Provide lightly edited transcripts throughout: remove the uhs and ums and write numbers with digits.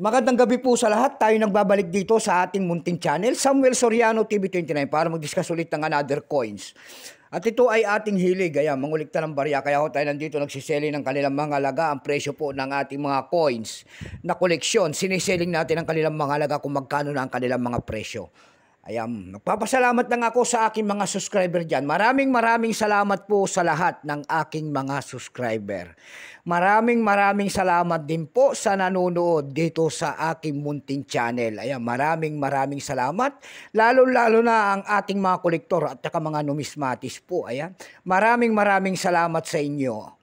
Magandang gabi po sa lahat. Tayo nagbabalik dito sa ating munting channel, Samuel Soriano TV29, para mag-discuss ulit ng another coins. At ito ay ating hilig, ayan, mangulikta ng barya. Kaya ako tayo nandito nagsiseli ng kanilang mga laga. Ang presyo po ng ating mga coins na koleksyon. Siniseling natin ang kanilang mga laga kung magkano na ang kanilang mga presyo. Ayan, magpapasalamat lang ako sa aking mga subscriber dyan. Maraming salamat po sa lahat ng aking mga subscriber. Maraming salamat din po sa nanonood dito sa aking munting channel. Ayan, maraming salamat. Lalo na ang ating mga kolektor at saka mga numismatis po. Ayan, maraming salamat sa inyo.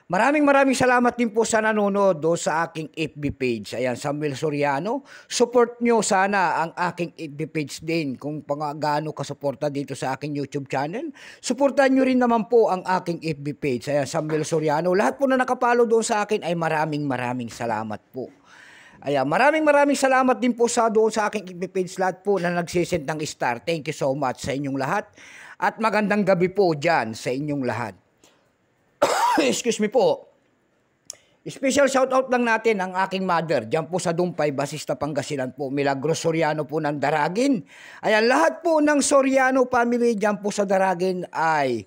Maraming salamat din po sa nanonood do sa aking FB page. Ayan, Samuel Soriano. Support nyo sana ang aking FB page din kung gaano kasuporta dito sa aking YouTube channel. Suportahan nyo rin naman po ang aking FB page. Ayan, Samuel Soriano. Lahat po na nakapalo doon sa akin ay maraming salamat po. Ayan, maraming salamat din po sa doon sa aking FB page, lahat po na nagsisend ng star. Thank you so much sa inyong lahat. At magandang gabi po dyan sa inyong lahat. Excuse me po. Special shoutout lang natin ang aking mother. Diyan po sa Dumpay, Basista, Pangasinan po. Milagros Soriano po ng Daragin. Ayan, lahat po ng Soriano family diyan po sa Daragin ay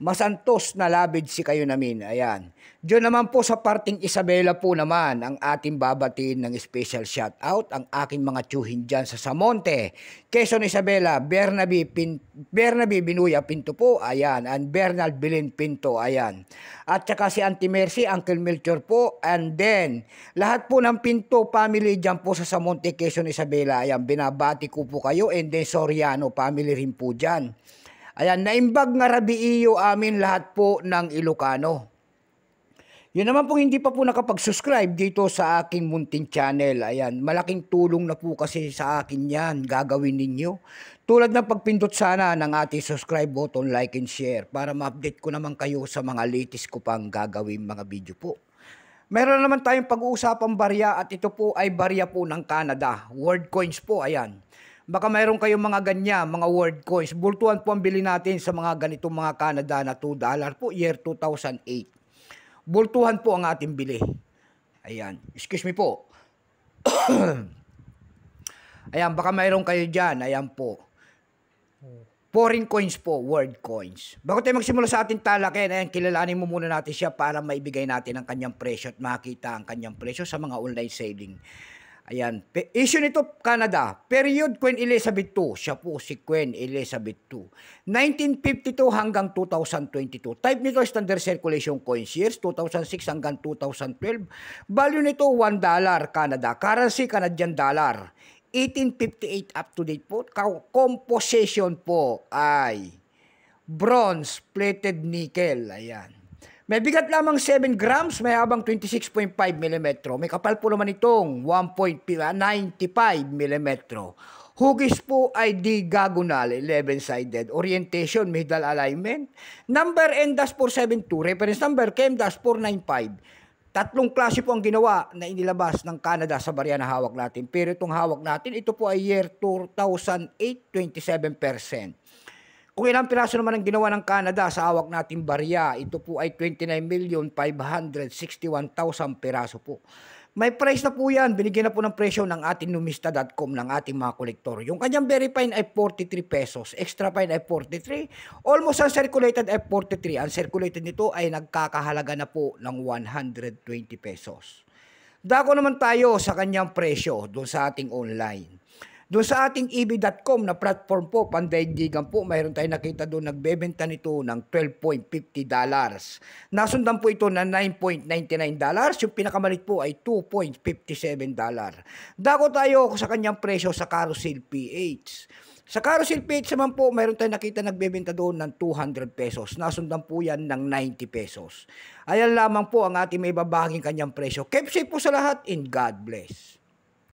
masantos na labid si kayo namin. Ayan. Diyan naman po sa parting Isabela po naman ang ating babatiin ng special shoutout. Ang aking mga tsuhin dyan sa Samonte, Quezon, Isabela, Bernabe Binuya Pinto po. Ayan. And Bernal Bilin Pinto. Ayan. At saka si Auntie Mercy, Uncle Melchor po. And then, lahat po ng Pinto family dyan po sa Samonte, Quezon, Isabela. Ayan. Binabati ko po kayo. And then Soriano family rin po dyan. Ayan, naimbag nga rabiiyo amin lahat po ng Ilocano. Yun naman po hindi pa po nakapag-subscribe dito sa aking munting channel. Ayan, malaking tulong na po kasi sa akin yan, gagawin ninyo. Tulad ng pagpindot sana ng ating subscribe button, like and share para ma-update ko naman kayo sa mga latest ko pang gagawin mga video po. Meron naman tayong pag-uusapang barya at ito po ay barya po ng Canada. World coins po, ayan. Baka mayroon kayong mga ganyan, mga world coins. Bultuhan po ang bili natin sa mga ganitong mga Canada na $2 po, year 2008. Bultuhan po ang ating bili. Ayan. Excuse me po. Ayan, baka mayroon kayo dyan. Ayan po. Foreign coins po, world coins. Bago tayo magsimula sa ating talakin, ayan, kilalanin mo muna natin siya para maibigay natin ang kanyang presyo at makita ang kanyang presyo sa mga online selling. Ayan, issue nito Canada, period Queen Elizabeth II, siya po si Queen Elizabeth II. 1952 hanggang 2022, type nito standard circulation coins, years 2006 hanggang 2012, value nito $1 Canada, currency Canadian dollar, 1858 up to date po, composition po ay bronze plated nickel, ayan. May bigat lamang 7 grams, may habang 26.5 mm. May kapal po naman itong 1.95 mm. Hugis po ay diagonal, 11-sided. Orientation, middle alignment. Number N-472, reference number KM-495. Tatlong klase po ang ginawa na inilabas ng Canada sa barya na hawak natin. Pero itong hawak natin, ito po ay year 2008, 27%. Kung ilang piraso naman ang ginawa ng Canada sa hawak nating barya, ito po ay 29,561,000 piraso po. May price na po yan, binigyan na po ng presyo ng ating numista.com ng ating mga kolektor. Yung kanyang very fine ay 43 pesos, extra fine ay 43, almost uncirculated ay 43. Uncirculated nito ay nagkakahalaga na po ng 120 pesos. Dako naman tayo sa kanyang presyo doon sa ating online. Doon sa ating ebay.com na platform po, pandaigdigan po, mayroon tayong nakita doon, nagbebenta nito ng $12.50. Nasundan po ito na $9.99. Yung pinakamalit po ay $2.57. Dako tayo sa kanyang presyo sa Carousel PH. Sa Carousel PH naman po, mayroon tayong nakita nagbebenta doon ng 200 pesos. Nasundan po yan ng 90 pesos. Ayan lamang po ang ating may babahaging kanyang presyo. Keep safe po sa lahat and God bless.